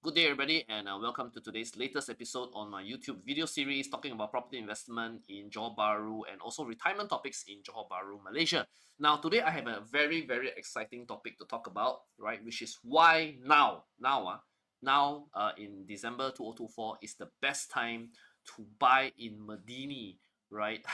Good day, everybody, and welcome to today's latest episode on my YouTube video series talking about property investment in Johor Bahru and also retirement topics in Johor Bahru, Malaysia. Now, today I have a very exciting topic to talk about, right? Which is why now, in December 2024 is the best time to buy in Medini, right?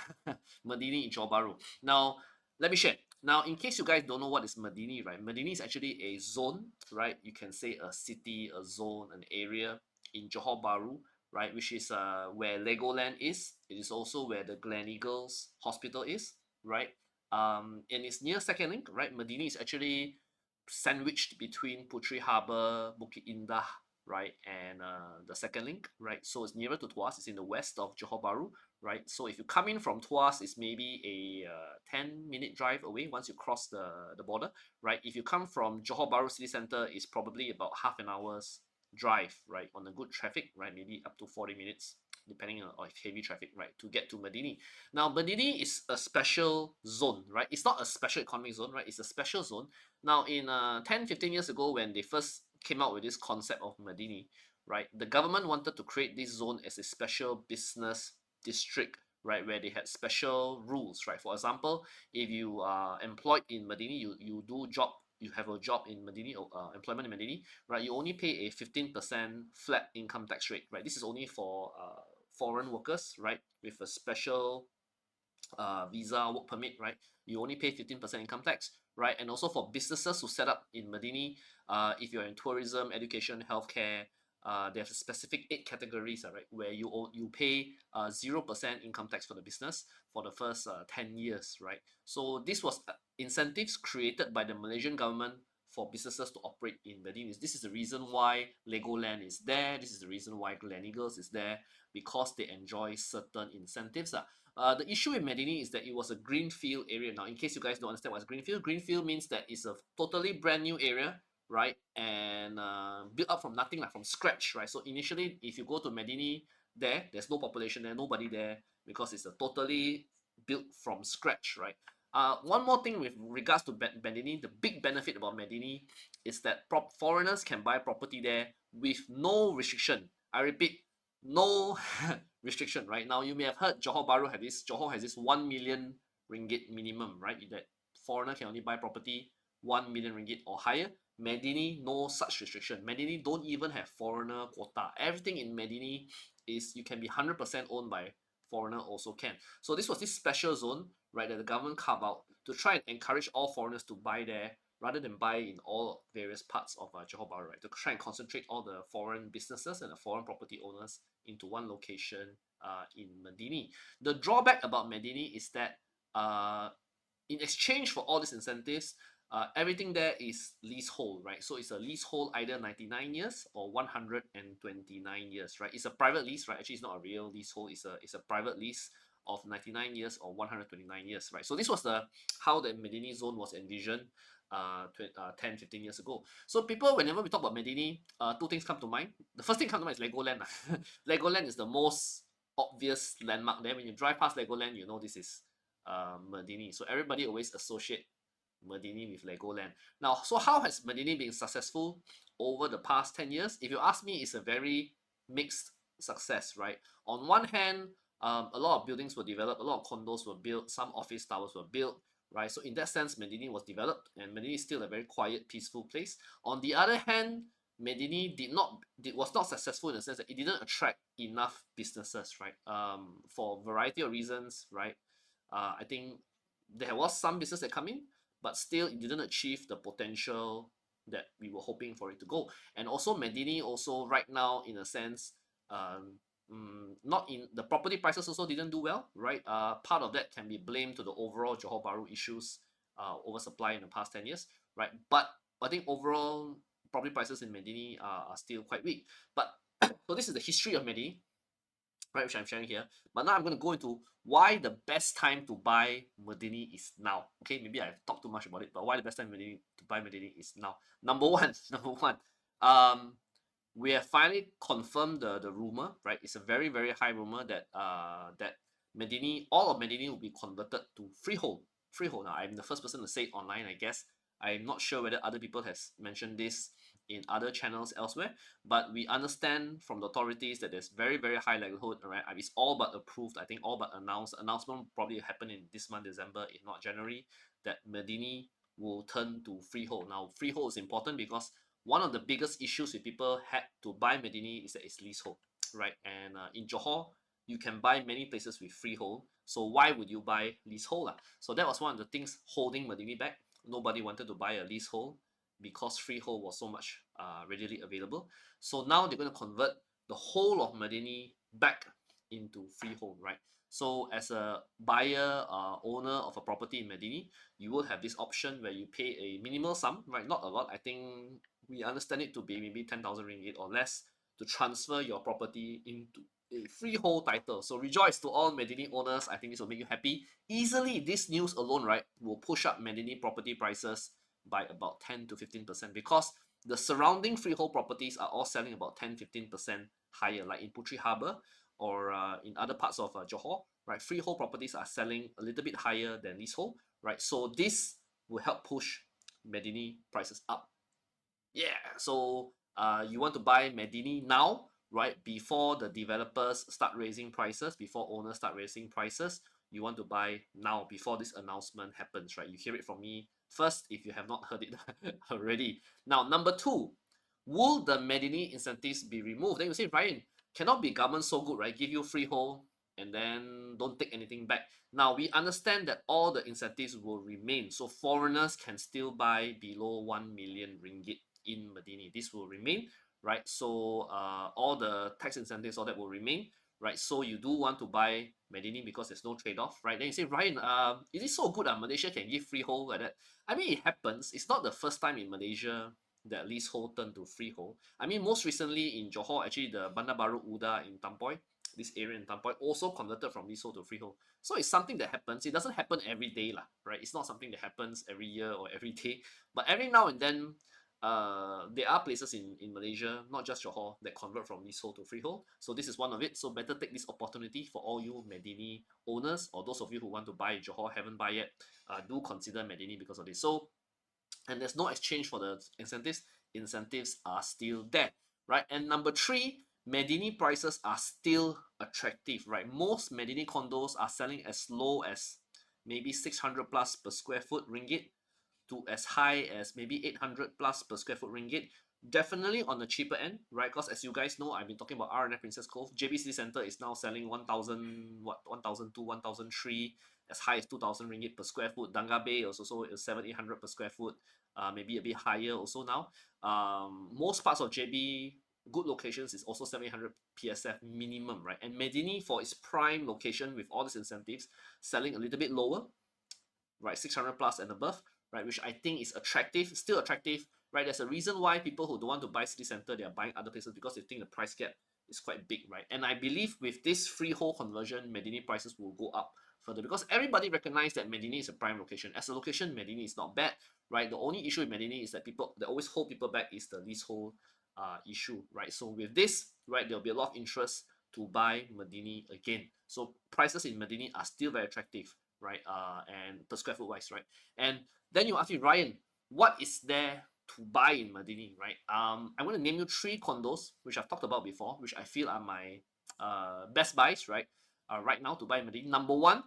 Medini in Johor Bahru. Now, let me share. Now, in case you guys don't know what is Medini, right? Medini is actually a zone, right? You can say a city, a zone, an area in Johor Bahru, right? Which is where Legoland is. It is also where the Gleneagles Hospital is, right? And it's near Second Link, right? Medini is actually sandwiched between Puteri Harbour, Bukit Indah, right, and the Second Link, right? So it's nearer to Tuas. It's in the west of Johor Bahru, right? So if you come in from Tuas, it's maybe a 10-minute drive away once you cross the border, right? If you come from Johor Bahru City Centre, it's probably about half an hour's drive, right, on a good traffic, right? Maybe up to 40 minutes, depending on if heavy traffic, right, to get to Medini. Now, Medini is a special zone, right? It's not a special economic zone, right? It's a special zone. Now, in 10, 15 years ago, when they first came out with this concept of Medini, right, the government wanted to create this zone as a special business district, right, where they had special rules, right? For example, if you are employed in Medini, you have a job in Medini, employment in Medini, right? You only pay a 15% flat income tax rate, right? This is only for foreign workers, right, with a special visa work permit, right? You only pay 15% income tax, right? And also for businesses who set up in Medini, if you're in tourism, education, healthcare, they have specific 8 categories, right, where you pay 0% income tax for the business for the first 10 years, right? So this was incentives created by the Malaysian government for businesses to operate in Medini. This is the reason why Legoland is there. This is the reason why Gleneagles is there, because they enjoy certain incentives. The issue in Medini is that it was a greenfield area. Now, in case you guys don't understand what's greenfield means that it's a totally brand new area, right? And built up from nothing, like from scratch, right? So initially, if you go to Medini, there's no population there, nobody there, because it's a totally built from scratch, right? One more thing with regards to Medini, the big benefit about Medini is that foreigners can buy property there with no restriction. I repeat, no restriction. Right now, you may have heard Johor has this 1 million ringgit minimum, right? That foreigner can only buy property 1 million ringgit or higher. Medini, no such restriction. Medini don't even have foreigner quota. Everything in Medini is you can be 100% owned by foreigner also can. So this was this special zone, right, that the government carved out to try and encourage all foreigners to buy there rather than buy in all various parts of Johor Bahru, right, to try and concentrate all the foreign businesses and the foreign property owners into one location in Medini. The drawback about Medini is that in exchange for all these incentives, everything there is leasehold, right? So it's a leasehold either 99 years or 129 years, right? It's a private lease, right? Actually, it's not a real leasehold. It's a private lease of 99 years or 129 years, right? So this was the how the Medini zone was envisioned 10, 15 years ago. So people, whenever we talk about Medini, two things come to mind. The first thing come to mind is Legoland. Legoland is the most obvious landmark there. When you drive past Legoland, you know this is Medini. So everybody always associate Medini with Legoland. Now, so how has Medini been successful over the past 10 years? If you ask me, it's a very mixed success, right? On one hand, a lot of buildings were developed, a lot of condos were built, some office towers were built, right? So in that sense, Medini was developed, and Medini is still a very quiet, peaceful place. On the other hand, Medini was not successful in the sense that it didn't attract enough businesses, right? For a variety of reasons, right? I think there was some business that come in, but still it didn't achieve the potential that we were hoping for it to go. And also Medini also right now in a sense, not in the property prices also didn't do well, right? Part of that can be blamed to the overall Johor Bahru issues, oversupply in the past 10 years, right? But I think overall property prices in Medini are still quite weak. But so this is the history of Medini, right, which I'm sharing here. But now I'm going to go into why the best time to buy Medini is now. Okay, maybe I've talked too much about it, but why the best time to buy Medini is now. Number one, number one, um, we have finally confirmed the rumor, right? It's a very high rumor that that Medini, all of Medini will be converted to freehold. Freehold. Now I'm the first person to say it online, I guess. I'm not sure whether other people has mentioned this in other channels elsewhere, but we understand from the authorities that there's very, very high likelihood, right? It's all but approved, I think all but announced. Announcement probably happen in this month, December, if not January, that Medini will turn to freehold. Now, freehold is important because one of the biggest issues with people had to buy Medini is that it's leasehold, right? And in Johor, you can buy many places with freehold. So why would you buy leasehold? So that was one of the things holding Medini back. Nobody wanted to buy a leasehold because freehold was so much readily available. So now they're going to convert the whole of Medini back into freehold, right? So as a buyer, owner of a property in Medini, you will have this option where you pay a minimal sum, right? Not a lot. I think we understand it to be maybe 10,000 ringgit or less to transfer your property into a freehold title. So rejoice to all Medini owners. I think this will make you happy. Easily, this news alone, right, will push up Medini property prices by about 10 to 15% because the surrounding freehold properties are all selling about 10-15% higher, like in Putri Harbour or in other parts of Johor, right? Freehold properties are selling a little bit higher than leasehold, right? So this will help push Medini prices up. Yeah, so you want to buy Medini now, right? Before the developers start raising prices, before owners start raising prices, you want to buy now before this announcement happens, right? You hear it from me first if you have not heard it already. Now, number two, will the Medini incentives be removed? Then you say, Ryan, cannot be government so good, right? Give you freehold and then don't take anything back. Now, we understand that all the incentives will remain. So foreigners can still buy below 1 million ringgit in Medini. This will remain, right? So all the tax incentives, all that will remain, right? So you do want to buy Medini because there's no trade-off, right? Then you say, Ryan, is it so good that Malaysia can give freehold like that? I mean, it happens. It's not the first time in Malaysia that leasehold turned to freehold. I mean, most recently in Johor, actually the Bandar Baru Uda in Tampoy, this area in Tampoy, also converted from leasehold to freehold. So it's something that happens. It doesn't happen every day, lah, right? It's not something that happens every year or every day. But every now and then, there are places in Malaysia, not just Johor, that convert from leasehold to freehold. So this is one of it. So better take this opportunity for all you Medini owners or those of you who want to buy Johor, haven't buy yet, do consider Medini because of this. So, and there's no exchange for the incentives. Incentives are still there, right? And number three, Medini prices are still attractive, right? Most Medini condos are selling as low as maybe 600 plus per square foot ringgit to as high as maybe 800 plus per square foot ringgit. Definitely on the cheaper end, right? Because as you guys know, I've been talking about RNF Princess Cove. JB City Center is now selling 1,000, what, 1,002, 1,003, as high as 2,000 ringgit per square foot. Danga Bay is also 700-800 per square foot, maybe a bit higher also now. Most parts of JB, good locations is also 700 PSF minimum, right? And Medini, for its prime location with all these incentives, selling a little bit lower, right? 600 plus and above, right? Which I think is attractive, still attractive, right? There's a reason why people who don't want to buy city center, they are buying other places because they think the price gap is quite big, right? And I believe with this freehold conversion, Medini prices will go up further because everybody recognize that Medini is a prime location. As a location, Medini is not bad, right? The only issue with Medini is that people, that always hold people back is the leasehold issue, right? So with this, right, there'll be a lot of interest to buy Medini again. So prices in Medini are still very attractive, right? And per square foot wise, right? And then you ask me, Ryan, what is there to buy in Medini, right? I'm going to name you three condos, which I've talked about before, which I feel are my best buys, right? Right now to buy in Medini. Number one,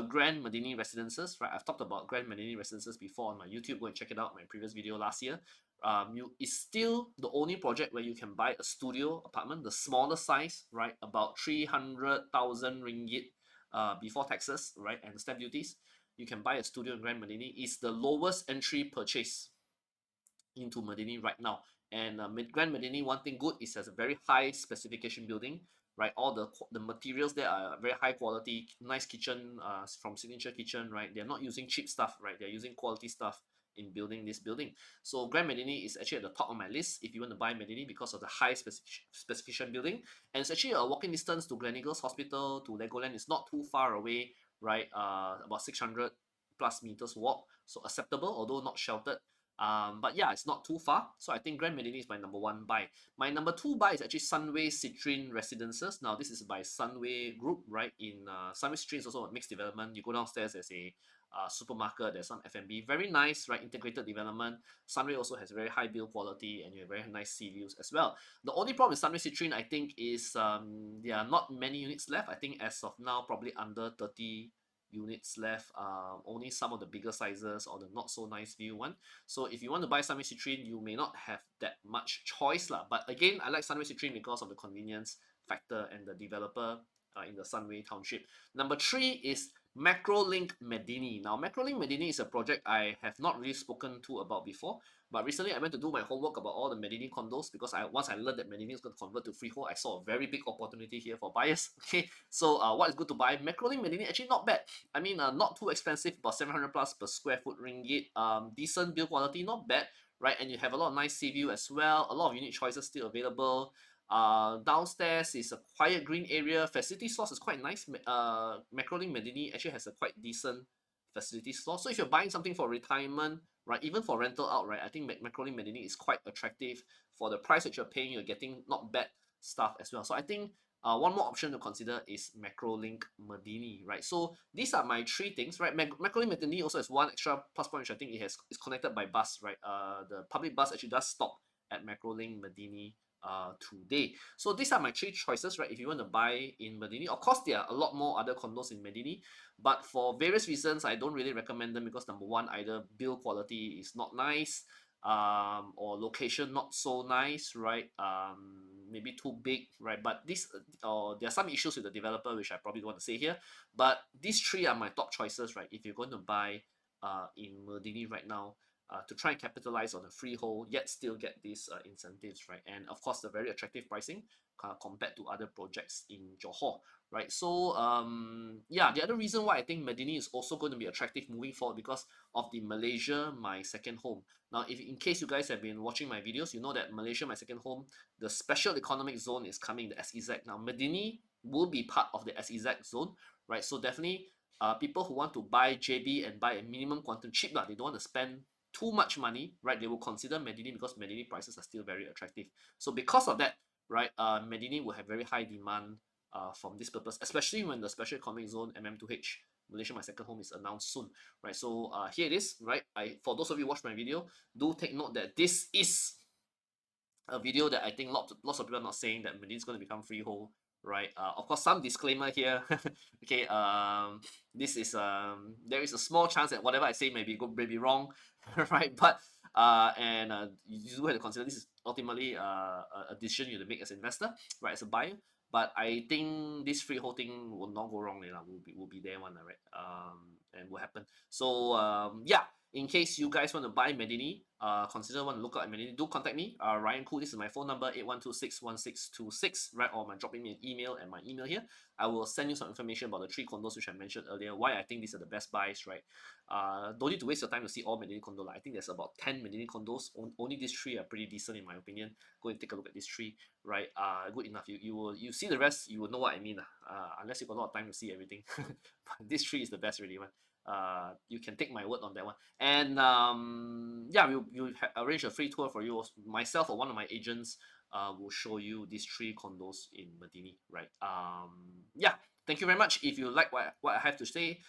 Grand Medini Residences, right? I've talked about Grand Medini Residences before on my YouTube. Go and check it out, my previous video last year. It's still the only project where you can buy a studio apartment, the smaller size, right? About 300,000 ringgit before taxes, right? And stamp duties. You can buy a studio in Grand Medini. It's the lowest entry purchase into Medini right now. And Grand Medini, one thing good is has a very high specification building, right? All the materials there are very high quality, nice kitchen from Signature Kitchen, right? They're not using cheap stuff, right? They're using quality stuff in building this building. So Grand Medini is actually at the top of my list if you want to buy Medini because of the high specification building. And it's actually a walking distance to Gleneagles Hospital, to Legoland. It's not too far away, right? About 600 plus meters walk. So acceptable, although not sheltered. But yeah, it's not too far. So I think Grand Medini is my number one buy. My number two buy is actually Sunway Citrine Residences. Now this is by Sunway Group, right? In Sunway Citrine is also a mixed development. You go downstairs, there's a supermarket, there's some F&B. Very nice, right? Integrated development. Sunway also has very high build quality and you have very nice sea views as well. The only problem with Sunway Citrine, I think, is there are not many units left. I think as of now, probably under 30 units left. Only some of the bigger sizes or the not so nice view one. So if you want to buy Sunway Citrine, you may not have that much choice lah. But again, I like Sunway Citrine because of the convenience factor and the developer in the Sunway Township. Number three is Macrolink Medini. Now, Macrolink Medini is a project I have not really spoken to about before, but recently I went to do my homework about all the Medini condos because once I learned that Medini is going to convert to freehold, I saw a very big opportunity here for buyers. Okay, so what is good to buy? Macrolink Medini actually not bad. I mean, not too expensive, about 700 plus per square foot ringgit. Decent build quality, not bad, right? And you have a lot of nice sea view as well. A lot of unique choices still available. Downstairs is a quiet green area. Facility source is quite nice. Macrolink Medini actually has a quite decent facility source. So if you're buying something for retirement, right, even for rental out, right, I think Macrolink Medini is quite attractive for the price that you're paying. You're getting not bad stuff as well. So I think one more option to consider is Macrolink Medini, right? So these are my three things, right? Macrolink Medini also has one extra plus point, which I think is connected by bus, right? The public bus actually does stop at Macrolink Medini today. So these are my three choices, right? If you want to buy in Medini, of course there are a lot more other condos in Medini, but for various reasons I don't really recommend them because number one, either build quality is not nice, or location not so nice, right? Maybe too big, right? But this there are some issues with the developer which I probably don't want to say here, but these three are my top choices, right? If you're going to buy in Medini right now, to try and capitalize on the freehold, yet still get these incentives, right? And of course, the very attractive pricing compared to other projects in Johor, right? So, yeah, the other reason why I think Medini is also going to be attractive moving forward because of the Malaysia, my second home. Now, if in case you guys have been watching my videos, you know that Malaysia, my second home, the special economic zone is coming, the SEZ. Now, Medini will be part of the SEZ zone, right? So definitely, people who want to buy JB and buy a minimum quantum cheap, they don't want to spend too much money, right, they will consider Medini because Medini prices are still very attractive. So because of that, right, Medini will have very high demand from this purpose, especially when the special economic zone MM2H, Malaysia my second home, is announced soon, right? So here it is, right? For those of you who watch my video, do take note that this is a video that I think lots of people are not saying that Medini is going to become freehold, right? Of course, some disclaimer here. Okay, this is there is a small chance that whatever I say may be good, may be wrong, right? But you do have to consider this is ultimately a decision you have to make as an investor, right? As a buyer. But I think this freehold thing will not go wrong, will be there one, right? And will happen. So yeah, in case you guys want to buy Medini, consider want to look out at Medini, do contact me. Ryan Khoo, this is my phone number, 81261626, right? Or dropping me an email at my email here. I will send you some information about the three condos which I mentioned earlier, why I think these are the best buys, right? Don't need to waste your time to see all Medini condos. I think there's about 10 Medini condos. Only these three are pretty decent in my opinion. Go and take a look at these three, right? Good enough. You see the rest, you will know what I mean. Unless you got a lot of time to see everything. But this tree is the best really one. You can take my word on that one. And yeah, we'll arrange a free tour for you. Myself or one of my agents will show you these three condos in Medini, right? Yeah, thank you very much. If you like what I have to say,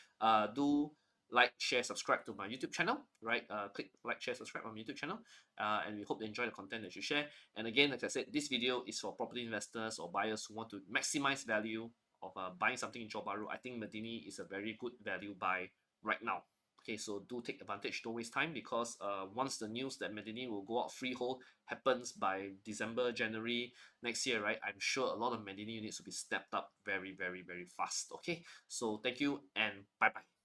do like, share, subscribe to my YouTube channel, right? Click like, share, subscribe on my YouTube channel, and we hope you enjoy the content that you share. And again, like I said, this video is for property investors or buyers who want to maximize value of buying something in Johor Bahru. I think Medini is a very good value buy right now. Okay, so do take advantage, don't waste time, because once the news that Medini will go out freehold happens by December, January next year, right? I'm sure a lot of Medini units will be stepped up very, very, very fast. Okay, so thank you and bye bye.